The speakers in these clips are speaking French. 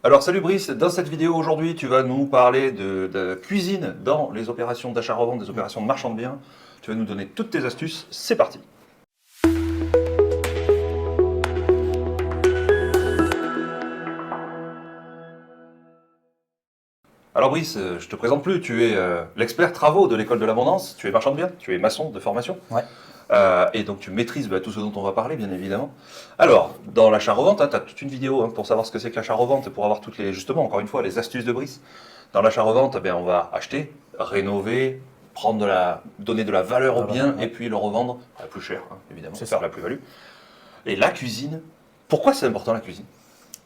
Alors salut Brice, dans cette vidéo aujourd'hui tu vas nous parler de cuisine dans les opérations d'achat-revente, des opérations de marchand de biens. Tu vas nous donner toutes tes astuces, c'est parti. Alors Brice, je te présente plus, tu es l'expert travaux de l'école de l'abondance, tu es marchand de biens, tu es maçon de formation. Ouais. Et donc tu maîtrises tout ce dont on va parler, bien évidemment. Alors, dans l'achat-revente, tu as toute une vidéo pour savoir ce que c'est que l'achat-revente et pour avoir toutes les, justement, encore une fois, les astuces de Brice. Dans l'achat-revente, on va acheter, rénover, donner de la valeur au bien et puis le revendre à plus cher, évidemment, faire la plus-value. Et la cuisine, pourquoi c'est important la cuisine?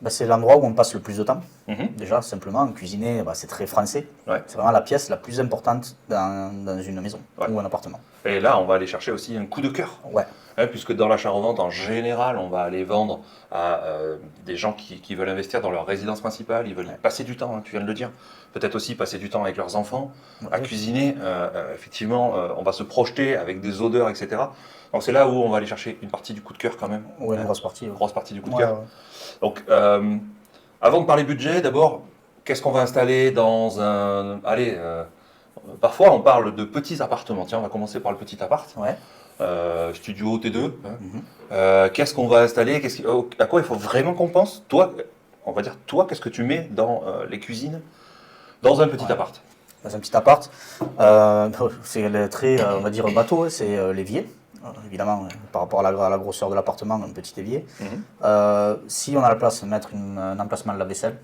C'est l'endroit où on passe le plus de temps. Mhm. Déjà, simplement, cuisiner, c'est très français. Ouais. C'est vraiment la pièce la plus importante dans une maison ou un appartement. Et là, on va aller chercher aussi un coup de cœur. Ouais. Puisque dans l'achat-revente, en général, on va aller vendre à des gens qui veulent investir dans leur résidence principale, ils veulent passer du temps, tu viens de le dire. Peut-être aussi passer du temps avec leurs enfants, à cuisiner. Effectivement, on va se projeter avec des odeurs, etc. Donc c'est là où on va aller chercher une partie du coup de cœur quand même. Oui, une grosse partie. Une grosse partie du coup de cœur. Ouais. Donc, avant de parler budget, d'abord, qu'est-ce qu'on va installer dans un... Allez, parfois on parle de petits appartements. Tiens, on va commencer par le petit appart. Ouais. Studio T2. Qu'est-ce qu'on va installer? À quoi il faut vraiment qu'on pense? Toi, on va dire, toi, qu'est-ce que tu mets dans les cuisines dans un petit appart? Dans un petit appart, c'est le très, on va dire, bateau, c'est l'évier. Évidemment, par rapport à la grosseur de l'appartement, un petit évier. Si on a la place, mettre un emplacement de lave-vaisselle.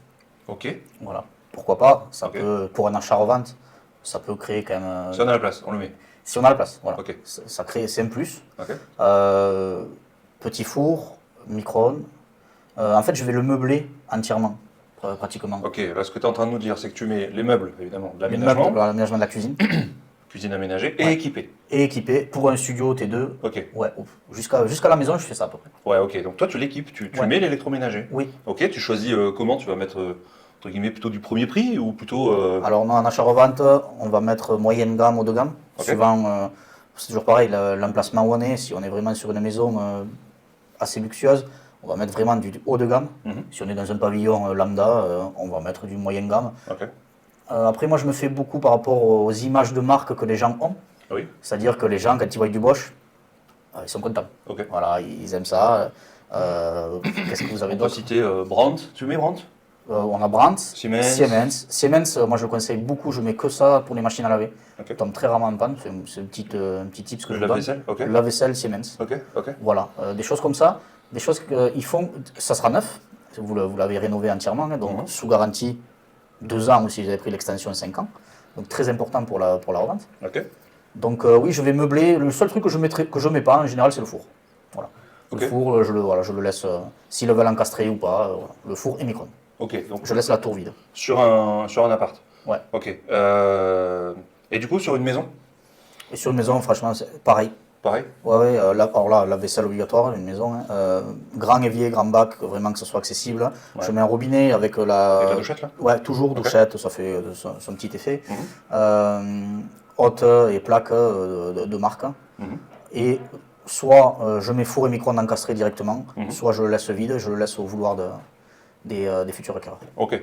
Ok. Voilà. Pourquoi pas? Ça peut, pour un achat-revente, ça peut créer quand même. Si on a la place, on le met. Si on a la place, voilà. Okay. Ça crée, c'est un plus. Okay. Petit four, micro-ondes. En fait, je vais le meubler entièrement, pratiquement. Ok, là, ce que tu es en train de nous dire, c'est que tu mets les meubles, évidemment, de l'aménagement. L'aménagement de la cuisine. Cuisine aménagée et équipée. Et équipée pour un studio T2. Ok. Ouais, jusqu'à la maison, je fais ça à peu près. Ouais, ok. Donc toi, tu l'équipes, tu mets l'électroménager. Oui. Ok, tu choisis comment tu vas mettre, entre guillemets, plutôt du premier prix ou plutôt... Alors, non, en achat-revente, on va mettre moyenne gamme, haut de gamme. Okay. Suivant, c'est toujours pareil, l'emplacement où on est. Si on est vraiment sur une maison assez luxueuse, on va mettre vraiment du haut de gamme. Si on est dans un pavillon lambda, on va mettre du moyenne gamme. Okay. Après, moi, je me fais beaucoup par rapport aux images de marque que les gens ont. Oui. C'est-à-dire que les gens, quand ils voient du Bosch, ils sont contents. Okay. Voilà, ils aiment ça. Qu'est-ce que vous avez d'autre? On peut citer Brandt. Tu mets Brandt? On a Brandt, Siemens. Siemens, moi je le conseille beaucoup, je mets que ça pour les machines à laver. Okay. Je tombe très rarement en panne, c'est un petit tips que je donne. Lave-vaisselle, ok. Lave-vaisselle, Siemens. Ok. Voilà, des choses comme ça, des choses qu'ils font, ça sera neuf, vous l'avez rénové entièrement, donc sous garantie 2 ans ou si vous avez pris l'extension 5 ans. Donc très important pour la revente. Ok. Donc oui, je vais meubler. Le seul truc que je mets pas en général, c'est le four. Voilà. Okay. Le four, je le laisse, s'ils le veulent encastrer ou pas, le four et micro-ondes. Ok. Donc je laisse la tour vide. Sur un appart. Ouais. Ok. Et du coup, sur une maison? Et sur une maison, franchement, c'est pareil. Pareil? Ouais. Alors là, la vaisselle obligatoire, une maison. Grand évier, grand bac, vraiment que ce soit accessible. Ouais. Je mets un robinet avec la... Avec la douchette, là? Ouais, toujours douchette, ça fait son petit effet. Haute et plaque de marque. Et soit je mets four et micro-ondes encastrés directement, soit je le laisse vide, je le laisse au vouloir des futurs acquéreurs. Ok.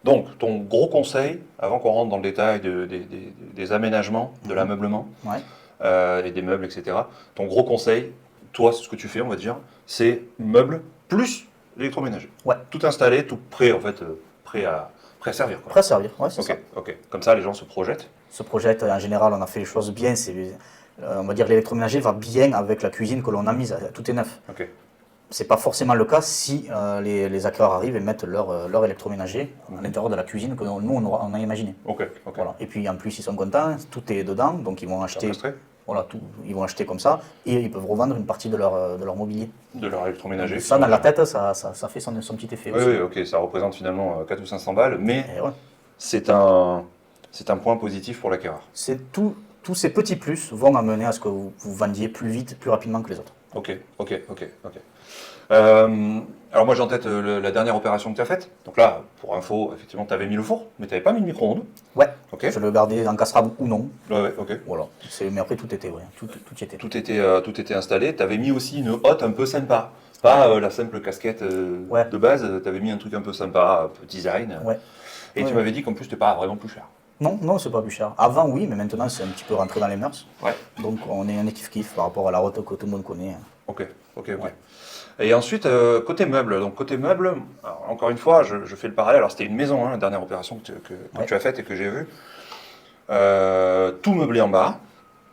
Donc, ton gros conseil, avant qu'on rentre dans le détail des aménagements, de l'ameublement, et des meubles, etc., ton gros conseil, toi, ce que tu fais, on va dire, c'est meubles plus l'électroménager. Ouais. Tout installé, tout prêt, en fait, prêt à servir. Quoi. Prêt à servir, ouais, c'est ça. Ok. Comme ça, les gens se projettent. En général, on a fait les choses bien. On va dire l'électroménager va bien avec la cuisine que l'on a mise, tout est neuf. Ok. C'est pas forcément le cas si les acquéreurs arrivent et mettent leur électroménager à l'intérieur de la cuisine que nous on a imaginé. Ok. Voilà. Et puis en plus ils sont contents, tout est dedans, donc ils vont acheter. Voilà, ils vont acheter comme ça et ils peuvent revendre une partie de leur mobilier. De leur électroménager. Ça dans la tête, ça fait son petit effet aussi. Oui, ok, ça représente finalement 400 ou 500 balles, mais c'est un point positif pour l'acquéreur. Tous ces petits plus vont amener à ce que vous vendiez plus vite, plus rapidement que les autres. Ok. Alors moi j'ai en tête la dernière opération que tu as faite. Donc là, pour info, effectivement, tu avais mis le four, mais tu n'avais pas mis le micro-ondes. Ouais, okay. Je le gardais encastrable ou non. Ouais, ok. Voilà. Mais après tout était, tout y était. Tout était installé. Tu avais mis aussi une hotte un peu sympa. Pas la simple casquette Ouais. de base, tu avais mis un truc un peu sympa, un peu design. Ouais. Et tu m'avais dit qu'en plus, c'était pas vraiment plus cher. Non, non, c'est pas plus cher. Avant, oui, mais maintenant, c'est un petit peu rentré dans les mœurs. Ouais. Donc, on est kiff-kiff par rapport à la route que tout le monde connaît. Ok, ok. Ouais. Et ensuite, côté meuble. Donc, côté meuble, alors, encore une fois, je fais le parallèle. Alors, c'était une maison, hein, la dernière opération que tu as faite et que j'ai vue. Tout meublé en bas.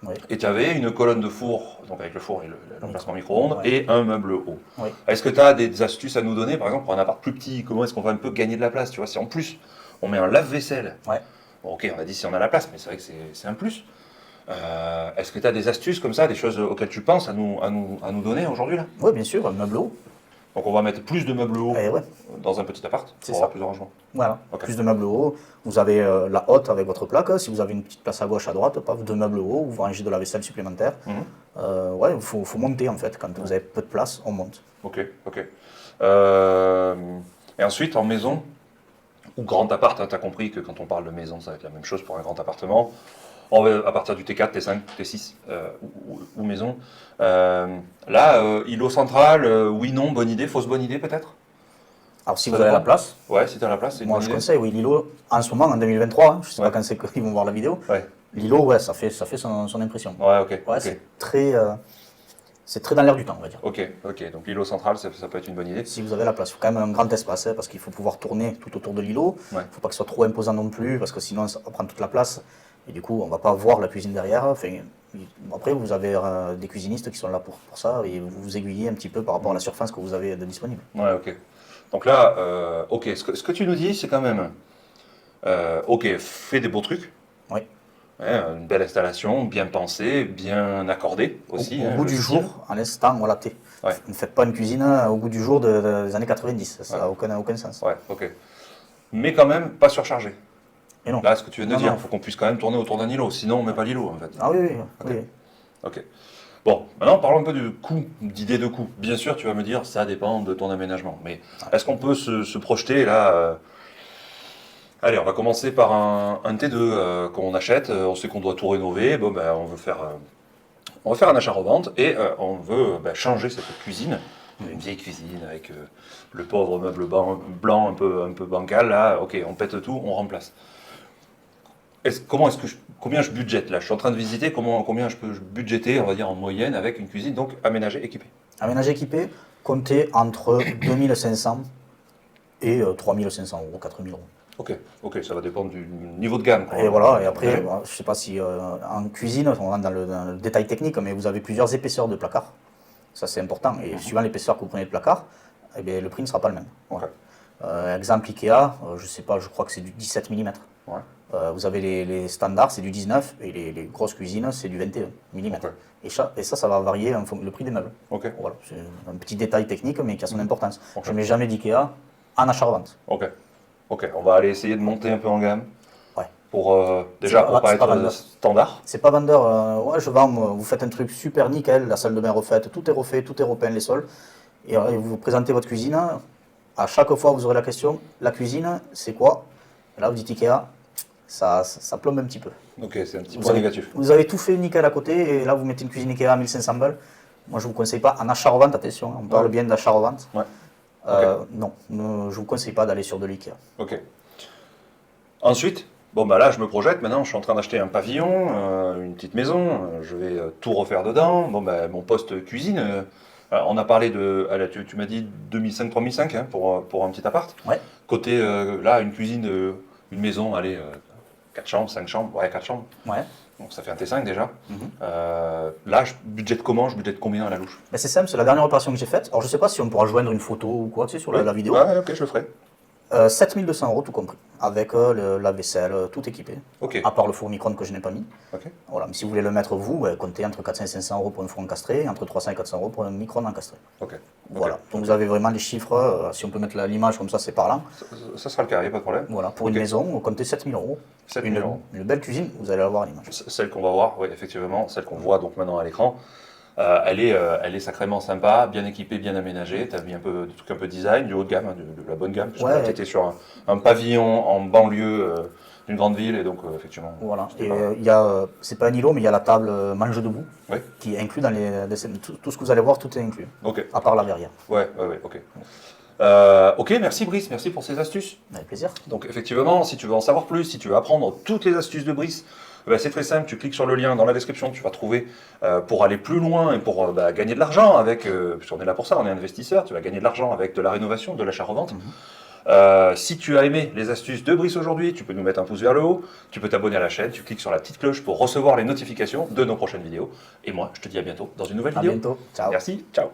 Oui. Et tu avais une colonne de four, donc avec le four et l'emplacement micro-ondes, et un meuble haut. Oui. Est-ce que tu as des astuces à nous donner, par exemple, pour un appart plus petit, comment est-ce qu'on va un peu gagner de la place, tu vois, si en plus on met un lave-vaisselle, Ouais. bon, ok, on a dit si on a la place, mais c'est vrai que c'est un plus. Est-ce que tu as des astuces comme ça, des choses auxquelles tu penses à nous donner aujourd'hui là? Oui, bien sûr, un meuble haut. Donc on va mettre plus de meubles hauts Et ouais. dans un petit appart C'est pour ça. avoir plus de rangement. Voilà, Ok. plus de meubles hauts. Vous avez la hotte avec votre plaque. Si vous avez une petite place à gauche, à droite, pas de meubles hauts, vous rangez de la vaisselle supplémentaire. Ouais, il faut monter en fait. Quand vous avez peu de place, on monte. Ok, ok. Et ensuite, en maison ou grand appart, hein, tu as compris que quand on parle de maison, ça va être la même chose pour un grand appartement. On va à partir du T4, T5, T6 ou maison. Îlot central, oui, non, bonne idée, fausse bonne idée peut-être? Alors si Ça vous avez la dépend. place, Ouais, si tu as la place, c'est une moi bonne je idée. conseille, oui, Lilo, en ce moment, en 2023, je ne sais Ouais. pas quand c'est qu'ils vont voir la vidéo, Ouais, Lilo, ouais, ça fait son impression. ouais, ok. Ouais, ok. c'est très dans l'air du temps, on va dire. Ok, ok. Donc l'îlot central, ça peut être une bonne idée. Si vous avez la place, il faut quand même un grand espace, hein, parce qu'il faut pouvoir tourner tout autour de l'îlot. Il Ouais. ne faut pas que ce soit trop imposant non plus, parce que sinon ça prend toute la place. Et du coup, on ne va pas voir la cuisine derrière. Enfin, après, vous avez des cuisinistes qui sont là pour ça, et vous vous aiguillez un petit peu par rapport à la surface que vous avez de disponible. Ouais, ok. Donc là, ok, ce que tu nous dis, c'est quand même, ok, fais des beaux trucs. Oui. Hein, une belle installation, bien pensée, bien accordée aussi. Au hein, goût le du style. jour, à l'instant, voilà, Ouais. ne faites pas une cuisine au goût du jour des années 90, ça n'a aucun sens. Ouais, ok. Mais quand même, pas surchargé. Et non. Là, ce que tu viens de Non, dire, non. il faut qu'on puisse quand même tourner autour d'un îlot, sinon on met pas l'îlot en fait. Ah oui, oui, Ok. oui. Ok. Bon, maintenant parlons un peu de coût, d'idée de coût. Bien sûr, tu vas me dire, ça dépend de ton aménagement. Mais est-ce qu'on peut se projeter là Allez, on va commencer par un T2 qu'on achète. On sait qu'on doit tout rénover. Bon, ben, on va faire un achat-revente et on veut changer cette cuisine. Une vieille cuisine avec le pauvre meuble blanc un peu bancal. Là, ok, on pète tout, on remplace. Combien je budgète là? Je suis en train de visiter combien je peux budgéter, on va dire en moyenne, avec une cuisine donc aménagée, équipée. Aménagé équipé, comptez entre 2500 et 3500 euros, 4000 euros. Ok, ça va dépendre du niveau de gamme. quoi. Et voilà, et après, je ne sais pas si en cuisine, on rentre dans le détail technique, mais vous avez plusieurs épaisseurs de placard. Ça, c'est important. Et suivant l'épaisseur que vous prenez de placard, eh bien, le prix ne sera pas le même. Voilà. Exemple Ikea, je sais pas, je crois que c'est du 17 mm. Ouais. Vous avez les standards, c'est du 19, et les grosses cuisines, c'est du 21 mm. Ok. Et ça va varier le prix des meubles. Ok. Voilà, c'est un petit détail technique, mais qui a son importance. Ok. Je ne mets jamais d'Ikea en achat-revente. Ok, on va aller essayer de monter un peu en gamme. Ouais. Pour déjà pour pas c'est pas être vendeur. standard. C'est pas vendeur, ouais, je vends, vous faites un truc super nickel, la salle de bain refaite, tout est refait, tout est repeint, les sols, et vous présentez votre cuisine. À chaque fois, vous aurez la question, la cuisine, c'est quoi? Et là, vous dites Ikea, ça plombe un petit peu. Ok, c'est un petit Vous point avez, négatif. vous avez tout fait nickel à côté, et là, vous mettez une cuisine Ikea à 1500 balles. Moi, je ne vous conseille pas, en achat-revente, attention, on parle bien d'achat-revente. Ouais. Non, je ne vous conseille pas d'aller sur de l'Ikea. Ok. Ensuite, bon bah là je me projette, maintenant je suis en train d'acheter un pavillon, une petite maison, je vais tout refaire dedans. Bon bah mon poste cuisine, on a parlé de, allez, tu m'as dit 2005-3005 hein, pour un petit appart. Ouais. Côté là une cuisine, une maison, allez, 4 chambres, 5 chambres, ouais 4 chambres. Ouais. Donc ça fait un T5 déjà. Là je budgète comment? Je budgète combien à la louche? Ben, c'est simple, c'est la dernière opération que j'ai faite. Alors, je ne sais pas si on pourra joindre une photo ou quoi, tu sais, sur Oui. la vidéo. Ouais, ok, je le ferai. 7200 euros tout compris, avec la vaisselle, tout équipé, Ok. à part le four micro-ondes que je n'ai pas mis. Ok. Voilà, mais si vous voulez le mettre vous, comptez entre 400 et 500 euros pour un four encastré, et entre 300 et 400 euros pour un micro-ondes encastré. Ok. Voilà, Ok. donc vous avez vraiment les chiffres, si on peut mettre l'image comme ça, c'est parlant. Ça sera le cas, il n'y a pas de problème. Voilà, pour Ok. une maison, comptez 7000 euros. 7000 euros. Une belle cuisine, vous allez avoir à l'image. Celle qu'on va voir, oui, effectivement, celle qu'on voit donc maintenant à l'écran. Elle est sacrément sympa, bien équipée, bien aménagée. Tu as mis un peu de trucs un peu design, du haut de gamme, hein, de la bonne gamme. Puisque Ouais. tu étais sur un pavillon en banlieue d'une grande ville, et donc effectivement. Voilà. c'était Et pas- il y a, c'est pas un îlot, mais il y a la table mange debout Ouais. qui est inclus dans tout ce que vous allez voir, tout est inclus, Ok. à part la verrière. Ouais, ok. Ok, merci Brice, merci pour ces astuces. Avec plaisir. Donc effectivement, si tu veux en savoir plus, si tu veux apprendre toutes les astuces de Brice, c'est très simple, tu cliques sur le lien dans la description, tu vas trouver pour aller plus loin et pour gagner de l'argent avec, puisqu'on est là pour ça, on est investisseur, tu vas gagner de l'argent avec de la rénovation, de l'achat-revente. Si tu as aimé les astuces de Brice aujourd'hui, tu peux nous mettre un pouce vers le haut, tu peux t'abonner à la chaîne, tu cliques sur la petite cloche pour recevoir les notifications de nos prochaines vidéos. Et moi, je te dis à bientôt dans une nouvelle À vidéo. bientôt. Ciao. Merci, ciao.